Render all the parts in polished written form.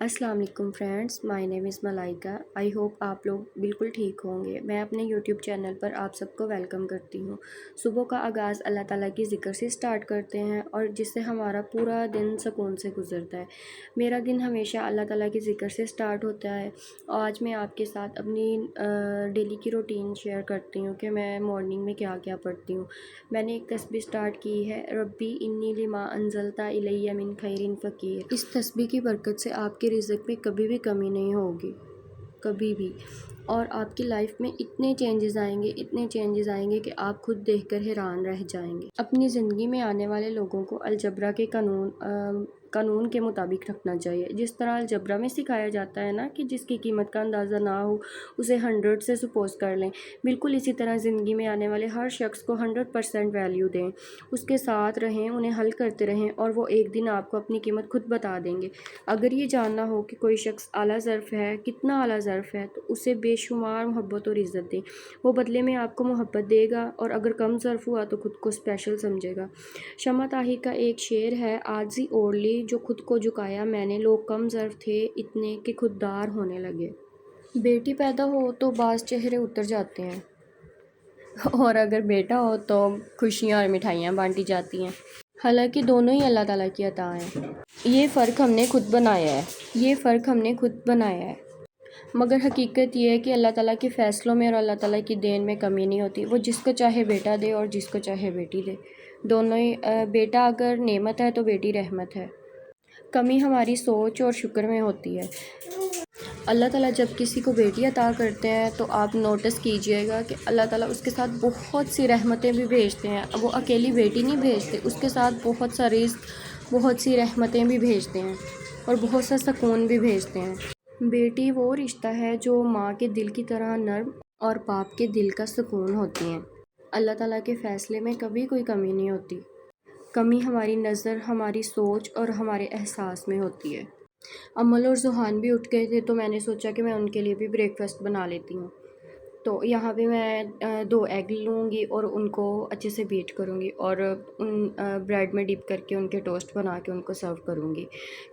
السلام علیکم فرینڈس، مائی نیم از ملائکہ۔ آئی ہوپ آپ لوگ بالکل ٹھیک ہوں گے۔ میں اپنے یوٹیوب چینل پر آپ سب کو ویلکم کرتی ہوں۔ صبح کا آغاز اللہ تعالیٰ کی ذکر سے سٹارٹ کرتے ہیں اور جس سے ہمارا پورا دن سکون سے گزرتا ہے۔ میرا دن ہمیشہ اللہ تعالیٰ کی ذکر سے سٹارٹ ہوتا ہے۔ آج میں آپ کے ساتھ اپنی ڈیلی کی روٹین شیئر کرتی ہوں کہ میں مارننگ میں کیا کیا پڑھتی ہوں۔ میں نے ایک تسبیح سٹارٹ کی ہے، ربی انی لما انزلتا الیہ من خیر فقیر۔ اس تسبیح کی برکت سے آپ کے رزق میں کبھی بھی کمی نہیں ہوگی، کبھی بھی، اور آپ کی لائف میں اتنے چینجز آئیں گے کہ آپ خود دیکھ کر حیران رہ جائیں گے۔ اپنی زندگی میں آنے والے لوگوں کو الجبرا کے قانون کے مطابق رکھنا چاہیے۔ جس طرح الجبرا میں سکھایا جاتا ہے نا کہ جس کی قیمت کا اندازہ نہ ہو اسے 100 سے سپوز کر لیں، بالکل اسی طرح زندگی میں آنے والے ہر شخص کو 100% ویلیو دیں، اس کے ساتھ رہیں، انہیں حل کرتے رہیں اور وہ ایک دن آپ کو اپنی قیمت خود بتا دیں گے۔ اگر یہ جاننا ہو کہ کوئی شخص اعلیٰ ظرف ہے، کتنا اعلیٰ ظرف ہے، تو اسے بے شمار محبت اور عزت دیں، وہ بدلے میں آپ کو محبت دے گا، اور اگر کم ظرف ہوا تو خود کو اسپیشل سمجھے گا۔ شمع طاہر کا ایک شعر ہے، عاجزی اوڑھ لی جو خود کو جھکایا میں نے، لوگ کم ظرف تھے اتنے کہ خوددار ہونے لگے۔ بیٹی پیدا ہو تو بعض چہرے اتر جاتے ہیں اور اگر بیٹا ہو تو خوشیاں اور مٹھائیاں بانٹی جاتی ہیں، حالانکہ دونوں ہی اللہ تعالیٰ کی عطا ہیں۔ یہ فرق ہم نے خود بنایا ہے، مگر حقیقت یہ ہے کہ اللہ تعالیٰ کے فیصلوں میں اور اللہ تعالیٰ کی دین میں کمی نہیں ہوتی۔ وہ جس کو چاہے بیٹا دے اور جس کو چاہے بیٹی دے، دونوں ہی۔ بیٹا اگر نعمت ہے تو بیٹی رحمت ہے۔ کمی ہماری سوچ اور شکر میں ہوتی ہے۔ اللہ تعالیٰ جب کسی کو بیٹی عطا کرتے ہیں تو آپ نوٹس کیجئے گا کہ اللہ تعالیٰ اس کے ساتھ بہت سی رحمتیں بھی بھیجتے ہیں۔ وہ اکیلی بیٹی نہیں بھیجتے، اس کے ساتھ بہت سا رزق، بہت سی رحمتیں بھی بھیجتے ہیں اور بہت سا سکون بھی بھیجتے ہیں۔ بیٹی وہ رشتہ ہے جو ماں کے دل کی طرح نرم اور باپ کے دل کا سکون ہوتی ہیں۔ اللہ تعالیٰ کے فیصلے میں کبھی کوئی کمی نہیں ہوتی۔ کمی ہماری نظر، ہماری سوچ اور ہمارے احساس میں ہوتی ہے۔ امل اور ذوحان بھی اٹھ گئے تھے تو میں نے سوچا کہ میں ان کے لیے بھی بریک فاسٹ بنا لیتی ہوں۔ تو یہاں پہ میں 2 ایگ لوں گی اور ان کو اچھے سے بیٹ کروں گی اور ان بریڈ میں ڈپ کر کے ان کے ٹوسٹ بنا کے ان کو سرو کروں گی،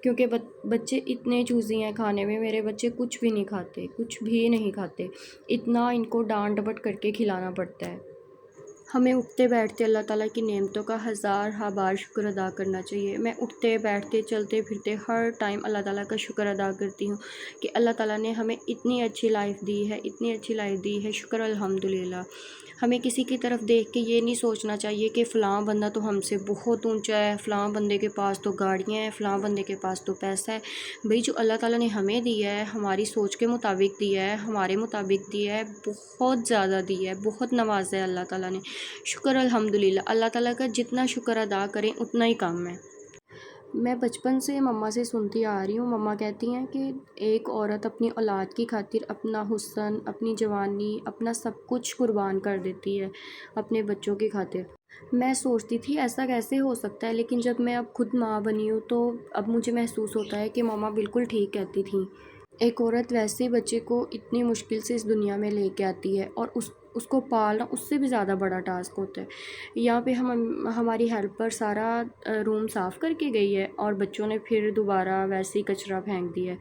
کیونکہ بچے اتنے چوزی ہیں کھانے میں۔ میرے بچے کچھ بھی نہیں کھاتے، اتنا ان کو ڈانٹ ڈپٹ کر کے کھلانا پڑتا ہے۔ ہمیں اٹھتے بیٹھتے اللہ تعالیٰ کی نعمتوں کا ہزار بار شکر ادا کرنا چاہیے۔ میں اٹھتے بیٹھتے چلتے پھرتے ہر ٹائم اللہ تعالیٰ کا شکر ادا کرتی ہوں کہ اللہ تعالیٰ نے ہمیں اتنی اچھی لائف دی ہے، شکر الحمدللہ۔ ہمیں کسی کی طرف دیکھ کے یہ نہیں سوچنا چاہیے کہ فلاں بندہ تو ہم سے بہت اونچا ہے، فلاں بندے کے پاس تو گاڑیاں ہیں، فلاں بندے کے پاس تو پیسہ ہے۔ بھئی جو اللہ تعالیٰ نے ہمیں دیا ہے، ہماری سوچ کے مطابق دیا ہے، ہمارے مطابق دیا ہے، بہت زیادہ دیا ہے، بہت نوازا ہے اللہ تعالیٰ نے۔ شکر الحمدللہ۔ اللہ تعالیٰ کا جتنا شکر ادا کریں اتنا ہی کم ہے۔ میں بچپن سے مما سے سنتی آ رہی ہوں، مما کہتی ہیں کہ ایک عورت اپنی اولاد کی خاطر اپنا حسن، اپنی جوانی، اپنا سب کچھ قربان کر دیتی ہے اپنے بچوں کی خاطر۔ میں سوچتی تھی ایسا کیسے ہو سکتا ہے، لیکن جب میں اب خود ماں بنی ہوں تو اب مجھے محسوس ہوتا ہے کہ مما بالکل ٹھیک کہتی تھیں۔ ایک عورت ویسے ہی بچے کو اتنی مشکل سے اس دنیا میں لے کے آتی ہے اور اس کو پالنا اس سے بھی زیادہ بڑا ٹاسک ہوتا ہے۔ یہاں پہ ہماری ہیلپر سارا روم صاف کر کے گئی ہے اور بچوں نے پھر دوبارہ ویسے ہی کچرا پھینک دیا ہے،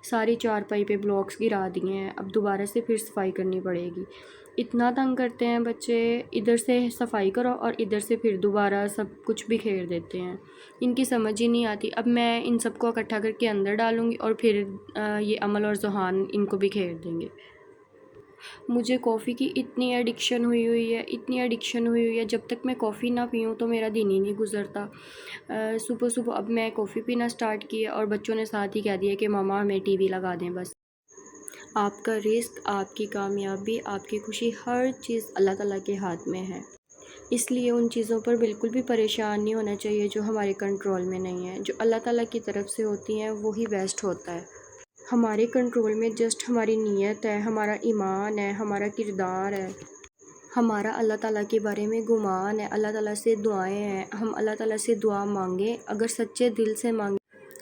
ساری چارپائی پہ بلاکس گرا دیے ہیں، اب دوبارہ سے پھر صفائی کرنی پڑے گی۔ اتنا تنگ کرتے ہیں بچے، ادھر سے صفائی کرو اور ادھر سے پھر دوبارہ سب کچھ بکھیر دیتے ہیں، ان کی سمجھ ہی نہیں آتی۔ اب میں ان سب کو اکٹھا کر کے اندر ڈالوں گی اور پھر یہ امل اور ذوحان ان کو بکھیر دیں گے۔ مجھے کافی کی اتنی ایڈکشن ہوئی ہے، جب تک میں کافی نہ پیوں تو میرا دن ہی نہیں گزرتا۔ صبح اب میں کافی پینا سٹارٹ کی ہے اور بچوں نے ساتھ ہی کہہ دیا کہ ماما ہمیں ٹی وی لگا دیں بس۔ آپ کا رزق، آپ کی کامیابی، آپ کی خوشی، ہر چیز اللہ تعالیٰ کے ہاتھ میں ہے، اس لیے ان چیزوں پر بالکل بھی پریشان نہیں ہونا چاہیے جو ہمارے کنٹرول میں نہیں ہے۔ جو اللہ تعالیٰ کی طرف سے ہوتی ہیں وہی بیسٹ ہوتا ہے۔ ہمارے کنٹرول میں جسٹ ہماری نیت ہے، ہمارا ایمان ہے، ہمارا کردار ہے، ہمارا اللہ تعالیٰ کے بارے میں گمان ہے، اللہ تعالیٰ سے دعائیں ہیں۔ ہم اللہ تعالیٰ سے دعا مانگیں، اگر سچے دل سے مانگیں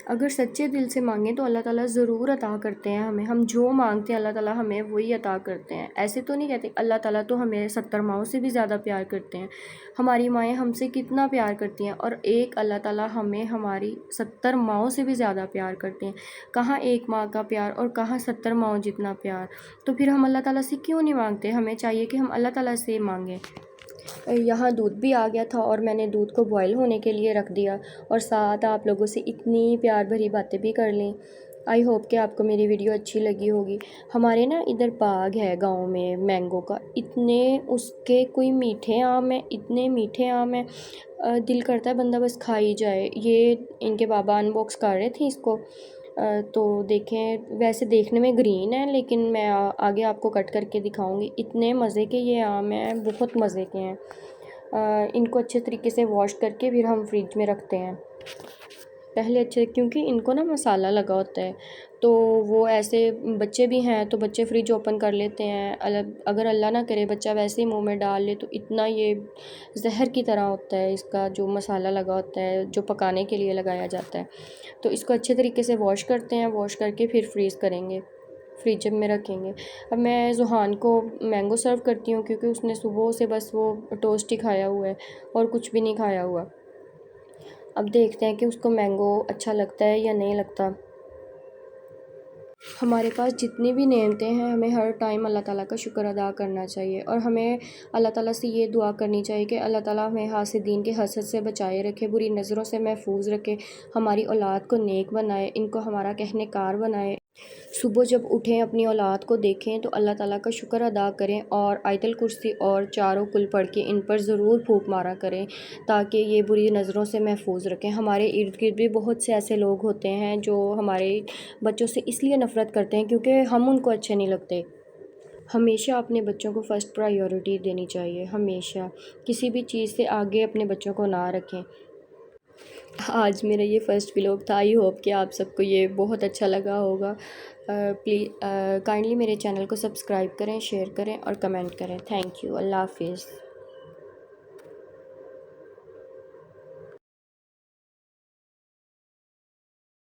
اگر سچے دل سے مانگیں تو اللہ تعالیٰ ضرور عطا کرتے ہیں ہمیں. ہم جو مانگتے ہیں اللہ تعالیٰ ہمیں وہی عطا کرتے ہیں. ایسے تو نہیں کہتے. اللہ تعالیٰ تو ہمیں 70 ماؤں سے بھی زیادہ پیار کرتے ہیں. ہماری مائیں ہم سے کتنا پیار کرتی ہیں، اور ایک اللہ تعالیٰ ہمیں ہماری 70 ماؤں سے بھی زیادہ پیار کرتے ہیں. کہاں ایک ماں کا پیار اور کہاں 70 ماؤں جتنا پیار. تو پھر ہم اللہ تعالیٰ سے کیوں نہیں مانگتے؟ ہمیں چاہیے کہ ہم اللہ تعالیٰ سے مانگیں. یہاں دودھ بھی آ گیا تھا اور میں نے دودھ کو بوائل ہونے کے لیے رکھ دیا، اور ساتھ آپ لوگوں سے اتنی پیار بھری باتیں بھی کر لیں. آئی ہوپ کہ آپ کو میری ویڈیو اچھی لگی ہوگی. ہمارے نا ادھر باغ ہے گاؤں میں مینگو کا، اتنے اس کے کوئی میٹھے آم ہیں، اتنے میٹھے آم ہیں، دل کرتا ہے بندہ بس کھا ہی جائے. یہ ان کے بابا ان باکس کر رہے تھے اس کو، تو دیکھیں ویسے دیکھنے میں گرین ہے لیکن میں آگے آپ کو کٹ کر کے دکھاؤں گی. اتنے مزے کے یہ آم ہیں، بہت مزے کے ہیں. ان کو اچھے طریقے سے واش کر کے پھر ہم فریج میں رکھتے ہیں پہلے اچھے، کیونکہ ان کو نا مسالہ لگا ہوتا ہے. تو وہ ایسے بچے بھی ہیں تو بچے فریج اوپن کر لیتے ہیں. اگر اللہ نہ کرے بچہ ویسے ہی منہ میں ڈال لے تو اتنا یہ زہر کی طرح ہوتا ہے اس کا جو مسالہ لگا ہوتا ہے جو پکانے کے لیے لگایا جاتا ہے. تو اس کو اچھے طریقے سے واش کرتے ہیں، واش کر کے پھر فریز کریں گے، فریج میں رکھیں گے. اب میں ذوحان کو مینگو سرو کرتی ہوں کیونکہ اس نے صبح سے بس وہ ٹوسٹ ہی کھایا ہوا ہے اور کچھ بھی نہیں کھایا ہوا. اب دیکھتے ہیں کہ اس کو مینگو اچھا لگتا ہے یا نہیں لگتا. ہمارے پاس جتنی بھی نعمتیں ہیں ہمیں ہر ٹائم اللہ تعالیٰ کا شکر ادا کرنا چاہیے، اور ہمیں اللہ تعالیٰ سے یہ دعا کرنی چاہیے کہ اللہ تعالیٰ ہمیں حاسدین کے حسد سے بچائے رکھے، بری نظروں سے محفوظ رکھے، ہماری اولاد کو نیک بنائے، ان کو ہمارا کہنے کار بنائے. صبح جب اٹھیں اپنی اولاد کو دیکھیں تو اللہ تعالیٰ کا شکر ادا کریں، اور آیت الکرسی اور چاروں کل پڑھ کے ان پر ضرور پھونک مارا کریں تاکہ یہ بری نظروں سے محفوظ رکھیں. ہمارے ارد گرد بھی بہت سے ایسے لوگ ہوتے ہیں جو ہمارے بچوں سے اس لیے نفرت کرتے ہیں کیونکہ ہم ان کو اچھے نہیں لگتے. ہمیشہ اپنے بچوں کو فرسٹ پرائیورٹی دینی چاہیے، ہمیشہ کسی بھی چیز سے آگے اپنے بچوں کو نہ رکھیں. آج میرا یہ فرسٹ ولاگ تھا. آئی ہوپ کہ آپ سب کو یہ بہت اچھا لگا ہوگا. پلیز کائنڈلی میرے چینل کو سبسکرائب کریں، شیئر کریں اور کمنٹ کریں. Thank you. اللہ حافظ.